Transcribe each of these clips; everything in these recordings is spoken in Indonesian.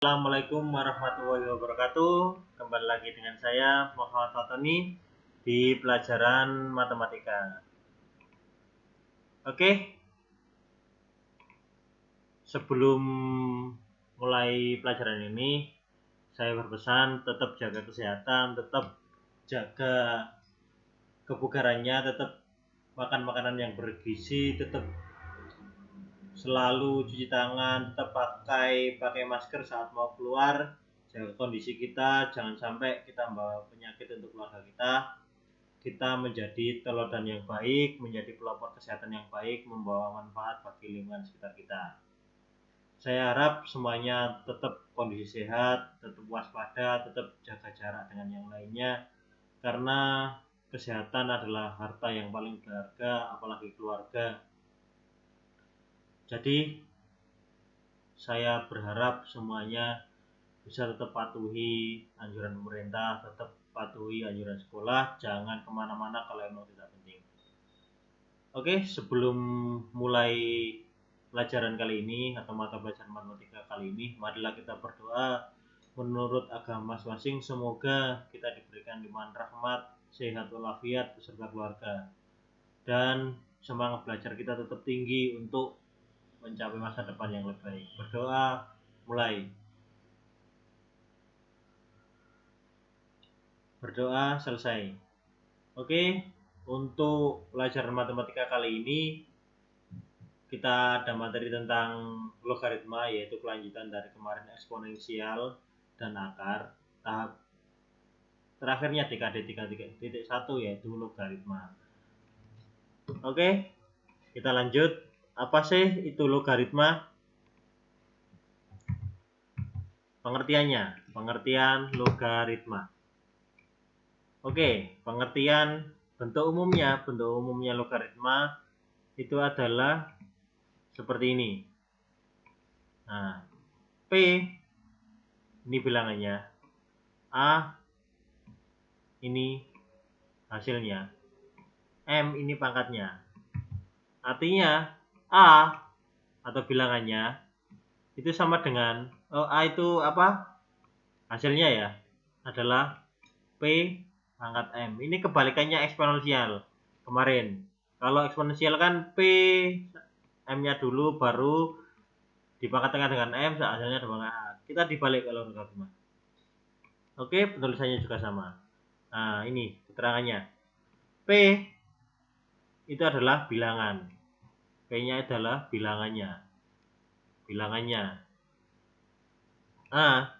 Assalamualaikum warahmatullahi wabarakatuh. Kembali lagi dengan saya Muhammad Fatoni di pelajaran matematika. Oke, sebelum mulai pelajaran ini, saya berpesan tetap jaga kesehatan, tetap jaga kebugarannya, tetap makan makanan yang bergizi, tetap selalu cuci tangan, tetap pakai masker saat mau keluar, jaga kondisi kita, jangan sampai kita membawa penyakit untuk keluarga kita. Kita menjadi teladan yang baik, menjadi pelopor kesehatan yang baik, membawa manfaat bagi lingkungan sekitar kita. Saya harap semuanya tetap kondisi sehat, tetap waspada, tetap jaga jarak dengan yang lainnya, karena kesehatan adalah harta yang paling berharga, apalagi keluarga. Jadi saya berharap semuanya bisa tetap patuhi anjuran pemerintah, tetap patuhi anjuran sekolah, jangan kemana-mana kalau emang tidak penting. Oke, sebelum mulai pelajaran kali ini atau mata pelajaran matematika kali ini, marilah kita berdoa menurut agama masing-masing. Semoga kita diberikan limpahan rahmat, sehat walafiat beserta keluarga, dan semangat belajar kita tetap tinggi untuk mencapai masa depan yang lebih baik. Berdoa, mulai. Berdoa selesai. Oke, untuk pelajaran matematika kali ini kita ada materi tentang logaritma, yaitu kelanjutan dari kemarin eksponensial dan akar. Tahap terakhirnya DKD 3.1 yaitu logaritma. Oke, kita lanjut. Apa sih itu logaritma? Pengertian logaritma. Oke, pengertian bentuk umumnya logaritma itu adalah seperti ini. Nah, P ini bilangannya, A ini hasilnya, M ini pangkatnya. Artinya A atau bilangannya itu sama dengan A itu apa? Hasilnya ya adalah P pangkat M. Ini kebalikannya eksponensial kemarin. Kalau eksponensial kan P M-nya dulu baru dipangkat dengan M, hasilnya dengan A. Kita dibalik kalau logaritma. Oke, penulisannya juga sama. Nah, ini keterangannya. P itu adalah bilangan. P-nya adalah bilangannya. A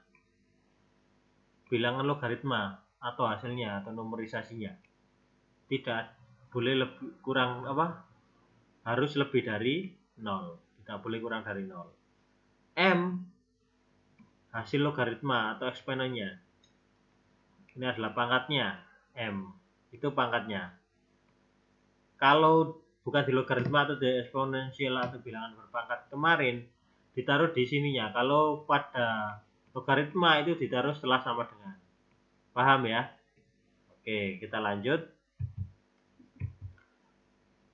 bilangan logaritma atau hasilnya atau nomorisasinya. Tidak boleh kurang harus lebih dari 0. Tidak boleh kurang dari 0. M hasil logaritma atau eksponennya. Ini adalah pangkatnya. M itu pangkatnya. Kalau bukan di logaritma atau di eksponensial atau bilangan berpangkat kemarin, ditaruh di sininya. Kalau pada logaritma itu ditaruh setelah sama dengan. Paham ya? Oke, kita lanjut.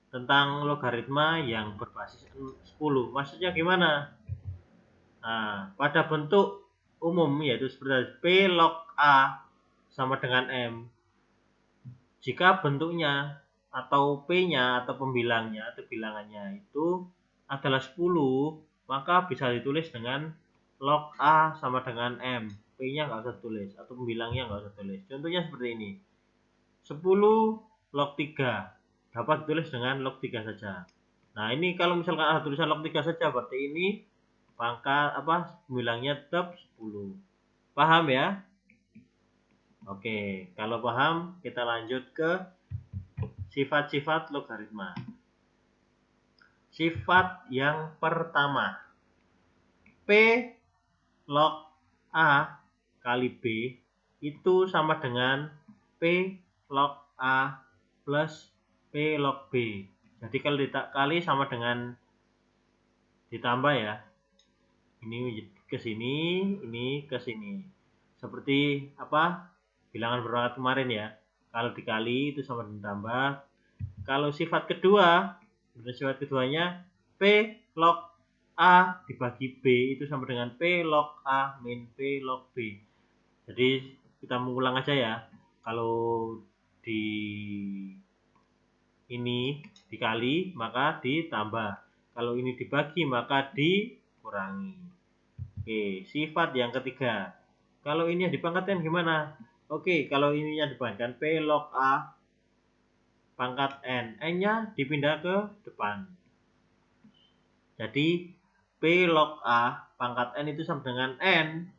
Tentang logaritma yang berbasis 10. Maksudnya gimana? Nah, pada bentuk umum yaitu seperti P log A sama dengan M. Jika bentuknya atau P-nya atau pembilangnya atau bilangannya itu adalah 10, maka bisa ditulis dengan log A sama dengan M. P-nya nggak usah tulis atau pembilangnya nggak usah tulis. Contohnya seperti ini. 10 log 3 dapat ditulis dengan log 3 saja. Nah, ini kalau misalkan ada tulisan log 3 saja, berarti ini pangkat pembilangnya tetap 10. Paham ya? Oke, kalau paham kita lanjut ke sifat-sifat logaritma. Sifat yang pertama, P log A kali B itu sama dengan P log A plus P log B. Jadi kalau dikali sama dengan ditambah ya. Ini ke sini, ini ke sini. Seperti bilangan berpangkat kemarin ya. Kalau dikali itu sama dengan ditambah. Kalau sifat keduanya P log A dibagi B itu sama dengan P log A min P log B. Jadi kita mengulang aja ya. Kalau di ini dikali maka ditambah. Kalau ini dibagi maka dikurangi. Oke, sifat yang ketiga. Kalau ini yang dipangkatkan gimana? Oke, kalau ini yang dipangkatkan P log A pangkat N. N-nya dipindah ke depan. Jadi P log A pangkat N itu sama dengan N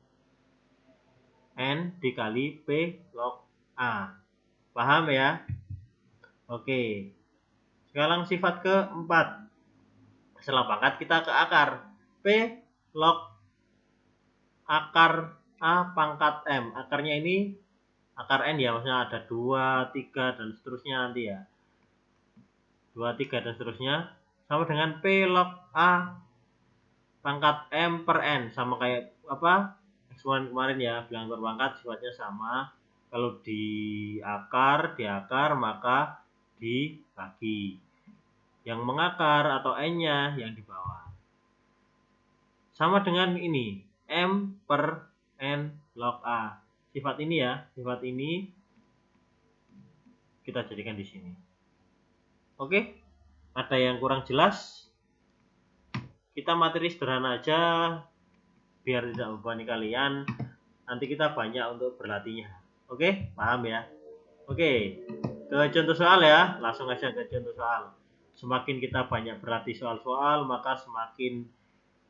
dikali P log A. Paham ya? Oke. Sekarang sifat keempat. Setelah pangkat kita ke akar. P log akar A pangkat M. Akarnya ini akar N ya, maksudnya ada 2, 3 dan seterusnya nanti ya. 2, 3 dan seterusnya sama dengan P log A pangkat M per N. Sama kayak apa? Eksponen kemarin ya, bilangan berpangkat sifatnya sama. Kalau di akar maka dibagi. Yang mengakar atau N-nya yang di bawah. Sama dengan ini, M per N log A. Sifat ini ya, sifat ini kita jadikan di sini. Oke, ada yang kurang jelas? Kita materi sederhana aja, biar tidak membebani kalian. Nanti kita banyak untuk berlatihnya. Oke, paham ya? Oke, ke contoh soal ya. Langsung aja ke contoh soal. Semakin kita banyak berlatih soal-soal, maka semakin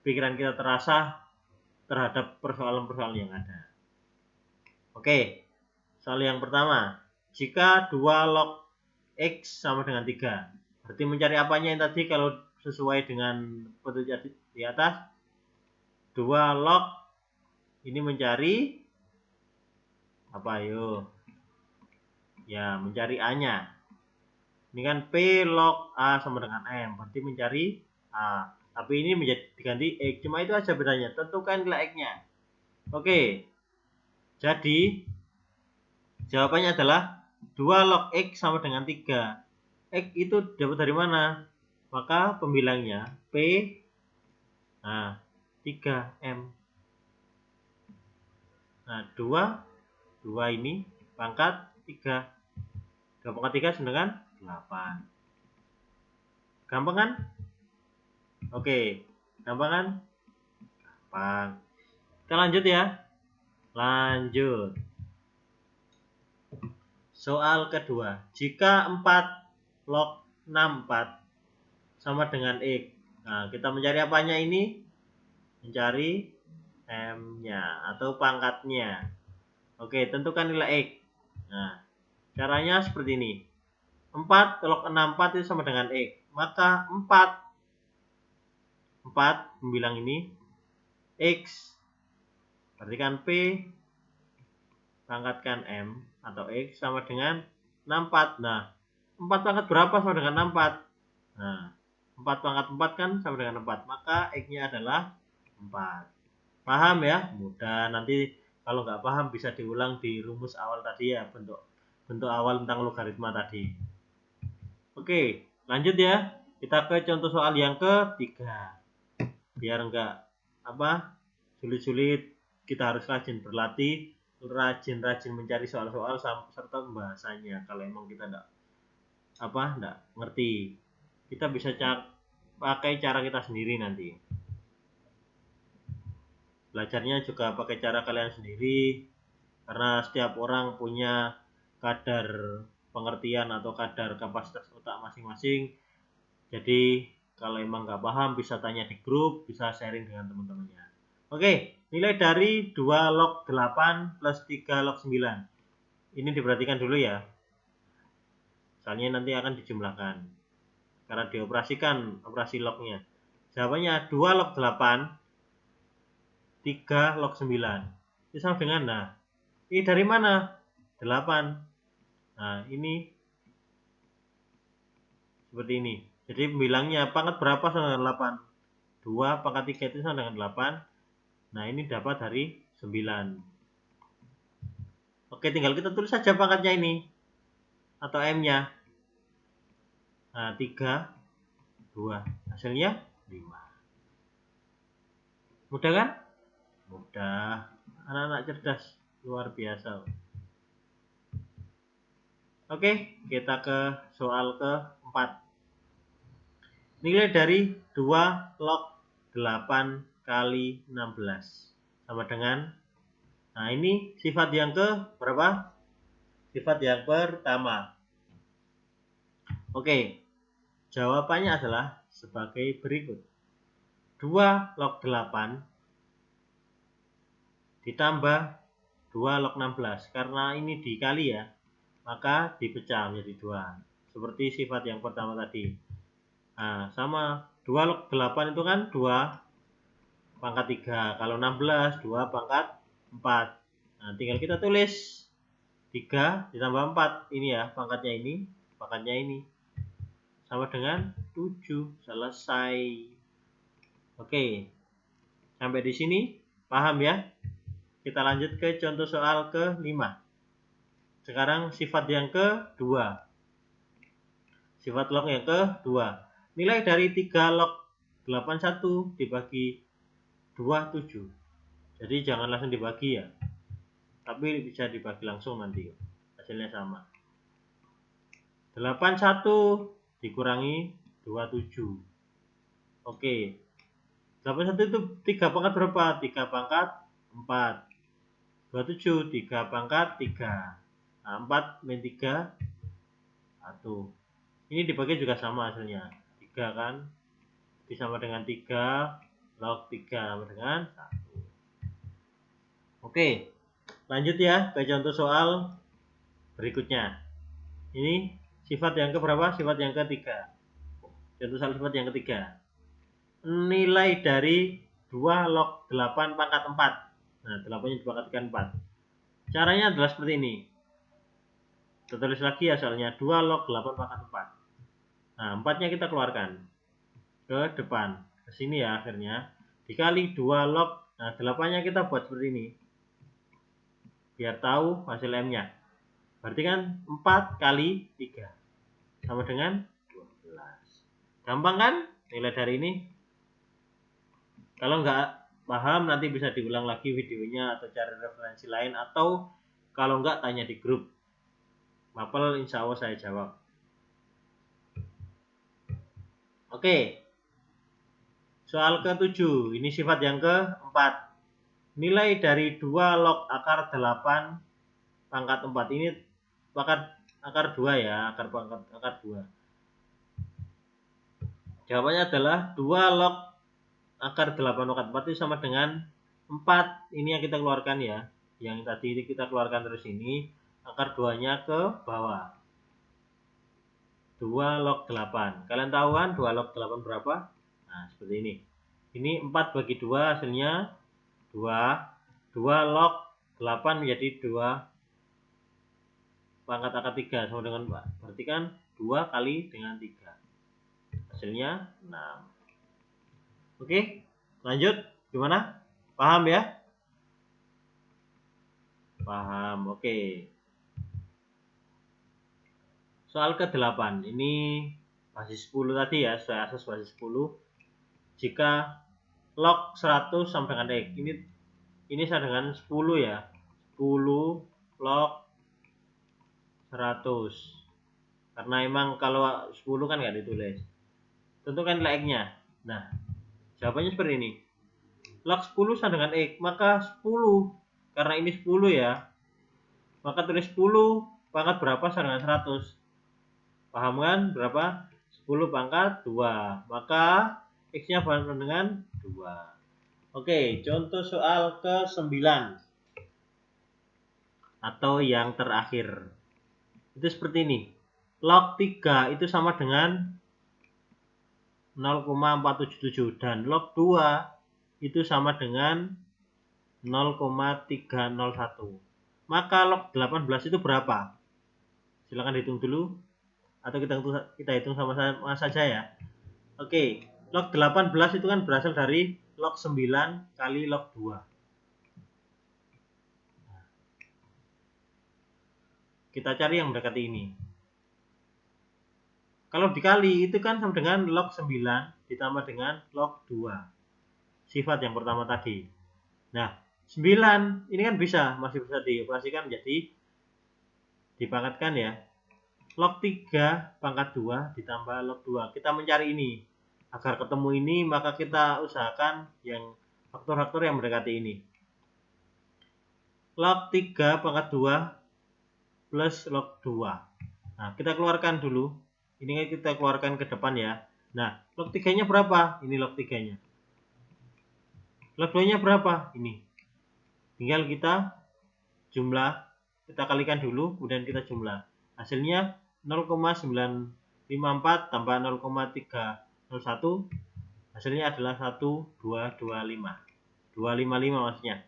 pikiran kita terasa terhadap persoalan-persoalan yang ada. Oke, soal yang pertama. Jika 2 log X sama dengan 3. Berarti mencari apanya yang tadi kalau sesuai dengan petunjuk di atas? 2 log ini mencari apa ayo? Ya, mencari A-nya. Ini kan P log A sama dengan M. Berarti mencari A. Tapi ini menjadi diganti X. Cuma itu aja bedanya. Tentukan nilai X-nya. Oke. Jadi jawabannya adalah 2 log X sama dengan 3. X itu dapat dari mana? Maka pembilangnya P 3M. Nah, 2 ini pangkat 3. 2 pangkat 3 sama dengan 8. Gampang kan? Oke, gampang kan? Gampang. Kita lanjut ya. Lanjut. Soal kedua. Jika 4 log 64 sama dengan X. Nah, kita mencari apanya ini? Mencari M-nya atau pangkatnya. Oke, tentukan nilai X. Nah, caranya seperti ini. 4 log 64 itu sama dengan X. Maka 4 membilang ini X. Berarti kan P pangkatkan M atau X sama dengan 64. Nah, 4 pangkat berapa sama dengan 64? Nah, 4 pangkat 4 kan sama dengan 4. Maka X-nya adalah 4. Paham ya? Mudah. Nanti kalau nggak paham bisa diulang di rumus awal tadi ya, bentuk awal tentang logaritma tadi. Oke, lanjut ya. Kita ke contoh soal yang ketiga. Biar nggak sulit-sulit, kita harus rajin berlatih, rajin mencari soal-soal serta pembahasannya. Kalau emang kita nggak ngerti, kita bisa pakai cara kita sendiri nanti. Belajarnya juga pakai cara kalian sendiri, karena setiap orang punya kadar pengertian atau kadar kapasitas otak masing-masing. Jadi kalau emang nggak paham bisa tanya di grup, bisa sharing dengan teman-temannya. Oke, nilai dari 2 log 8 plus 3 log 9. Ini diperhatikan dulu ya. Soalnya nanti akan dijumlahkan. Karena dioperasikan operasi lognya. Jawabannya 2 log 8, 3 log 9. Itu sama dengan, nah, ini dari mana? 8. Nah, ini seperti ini. Jadi pembilangnya pangkat berapa sama dengan 8? 2 pangkat 3 itu sama dengan 8. Nah, ini dapat dari 9. Oke, tinggal kita tulis saja pangkatnya ini. Atau M-nya. Nah, 3, 2. Hasilnya 5. Mudah kan? Mudah. Anak-anak cerdas luar biasa. Oke, kita ke soal keempat. Nilai dari 2 log 8 kali 16 sama dengan, nah ini sifat yang ke berapa? Sifat yang pertama. Oke, jawabannya adalah sebagai berikut. 2 log 8 ditambah 2 log 16. Karena ini dikali ya, maka dipecah menjadi 2. Seperti sifat yang pertama tadi. Nah, sama 2 log 8 itu kan 2 pangkat 3. Kalau 16, 2 pangkat 4. Nah, tinggal kita tulis 3 ditambah 4. Ini ya, pangkatnya ini. Sama dengan 7. Selesai. Oke. Sampai di sini paham ya? Kita lanjut ke contoh soal ke-5. Sekarang sifat yang kedua. Sifat log yang kedua. Nilai dari 3 log 81 dibagi 27. Jadi jangan langsung dibagi ya. Tapi bisa dibagi langsung nanti. Hasilnya sama. 81 dikurangi 27. Oke. 81 itu 3 pangkat berapa? 3 pangkat 4. 27 3 pangkat 3. Nah, 4 min 3 1. Ini dibagi juga sama hasilnya. 3 kan? Bisa sama dengan 3 log 3 sama dengan 1. Oke. Lanjut ya ke contoh soal berikutnya. Ini sifat yang keberapa? Sifat yang ketiga. Contoh soal sifat yang ketiga. Nilai dari 2 log 8 pangkat 4. Nah, 8-nya dipangkatkan 4. Caranya adalah seperti ini. Kita tulis lagi ya soalnya 2 log 8 pangkat 4. Nah, 4-nya kita keluarkan ke depan. Ke sini ya akhirnya. Dikali 2 log. Nah, 8-nya kita buat seperti ini. Biar tahu hasil M-nya. Berarti kan 4 kali 3. Sama dengan 12. Gampang kan nilai dari ini? Kalau nggak paham nanti bisa diulang lagi videonya atau cari referensi lain, atau kalau nggak tanya di grup. Mapel insya Allah saya jawab. Oke. Soal ke-7. Ini sifat yang ke-4. Nilai dari 2 log akar 8 pangkat 4. Ini akar 2 ya, akar 2. Jawabannya adalah 2 log akar 8 pangkat 4 itu sama dengan 4. Ini yang kita keluarkan ya. Yang tadi kita keluarkan terus ini. Akar 2-nya ke bawah. 2 log 8. Kalian tahu kan 2 log 8 berapa? Nah, seperti ini. Ini 4 bagi 2 hasilnya 2. 2 log 8 menjadi 2 pangkat akar 3 sama dengan 4. Berarti kan 2 kali dengan 3. Hasilnya 6. Oke, lanjut. Gimana? Paham ya? Paham. Oke. Soal ke-8. Ini basis 10 tadi ya, sesuai asas basis 10. Jika log 100 sama dengan X. Ini sama dengan 10 ya. 10 log 100. Karena emang kalau 10 kan nggak ditulis. Tentukan nilai X-nya. Nah, jawabannya seperti ini. Log 10 sama dengan X, maka 10. Karena ini 10 ya. Maka tulis 10 pangkat berapa sama dengan 100. Paham kan? Berapa? 10 pangkat 2. Maka X-nya sama dengan 2. Oke, contoh soal ke-9. Atau yang terakhir. Itu seperti ini. Log 3 itu sama dengan 0,477 dan log 2 itu sama dengan 0,301. Maka log 18 itu berapa? Silakan hitung dulu atau kita hitung sama-sama saja ya. Oke, log 18 itu kan berasal dari log 9 kali log 2. Kita cari yang mendekati ini. Kalau dikali itu kan sama dengan log 9 ditambah dengan log 2. sifat yang pertama tadi. Nah, 9 ini kan masih bisa dioperasikan jadi dipangkatkan ya. Log 3 pangkat 2 ditambah log 2. Kita mencari ini. Agar ketemu ini, maka kita usahakan yang faktor-faktor yang mendekati ini. Log 3 pangkat 2 plus log 2. Nah, kita keluarkan dulu. Ini kita keluarkan ke depan ya. Nah, log 3-nya berapa? Ini log 3-nya. Log 2-nya berapa? Ini. Tinggal kita jumlah, kita kalikan dulu, kemudian kita jumlah. Hasilnya 0,954 tambah 0,301. Hasilnya adalah 1225. 255 maksudnya.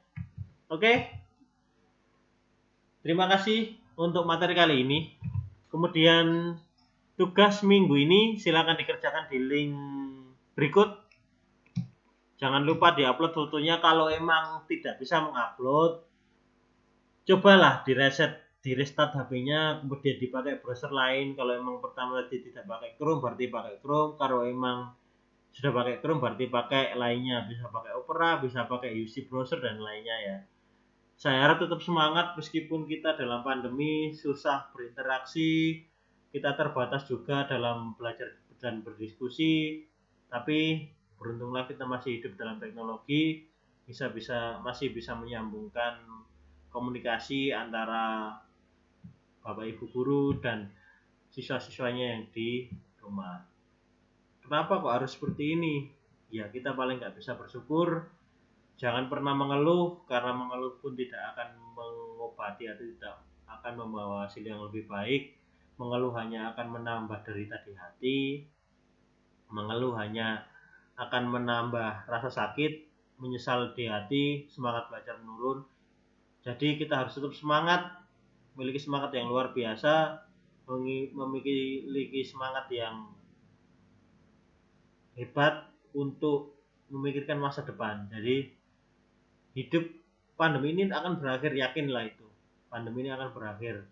Oke. Terima kasih untuk materi kali ini. Kemudian tugas minggu ini silakan dikerjakan di link berikut. Jangan lupa diupload fotonya. Kalau emang tidak bisa mengupload, cobalah di-restart HP-nya, kemudian dipakai browser lain. Kalau emang pertama tadi tidak pakai Chrome, berarti pakai Chrome. Kalau emang sudah pakai Chrome, berarti pakai lainnya. Bisa pakai Opera, bisa pakai UC browser dan lainnya ya. Saya harap tetap semangat meskipun kita dalam pandemi susah berinteraksi, kita terbatas juga dalam belajar dan berdiskusi, tapi beruntunglah kita masih hidup dalam teknologi, masih bisa menyambungkan komunikasi antara Bapak Ibu guru dan siswa-siswanya yang di rumah. Kenapa kok harus seperti ini? Ya, kita paling nggak bisa bersyukur. Jangan pernah mengeluh, karena mengeluh pun tidak akan mengobati atau tidak akan membawa hasil yang lebih baik. Mengeluh hanya akan menambah derita di hati. Mengeluh hanya akan menambah rasa sakit, menyesal di hati, semangat belajar menurun. Jadi kita harus tetap semangat, memiliki semangat yang luar biasa, memiliki semangat yang hebat untuk memikirkan masa depan. Jadi hidup pandemi ini akan berakhir, yakinlah itu. Pandemi ini akan berakhir.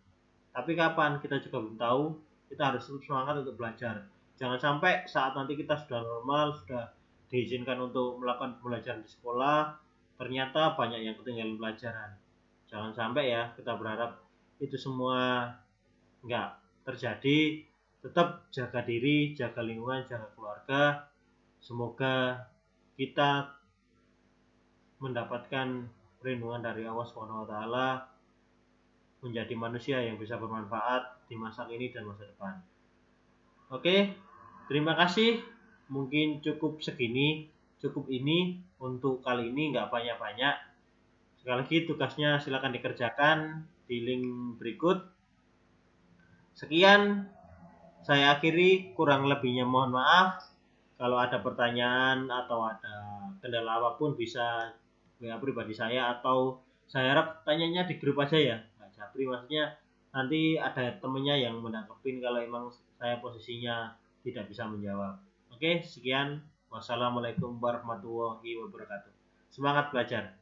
Tapi kapan kita juga belum tahu. Kita harus terus semangat untuk belajar. Jangan sampai saat nanti kita sudah normal, sudah diizinkan untuk melakukan pembelajaran di sekolah, ternyata banyak yang ketinggalan pelajaran. Jangan sampai ya, kita berharap itu semua enggak terjadi. Tetap jaga diri, jaga lingkungan, jaga keluarga. Semoga kita mendapatkan perlindungan dari Allah SWT, menjadi manusia yang bisa bermanfaat di masa ini dan masa depan. Oke, terima kasih. Mungkin cukup ini untuk kali ini, nggak banyak-banyak. Sekali lagi tugasnya silakan dikerjakan di link berikut. Sekian, saya akhiri, kurang lebihnya mohon maaf. Kalau ada pertanyaan atau ada kendala apapun bisa WA pribadi saya, atau saya harap tanyanya di grup aja ya, nggak japri, maksudnya nanti ada temennya yang menangkepin kalau emang saya posisinya tidak bisa menjawab. Oke, sekian. Wassalamualaikum warahmatullahi wabarakatuh. Semangat belajar.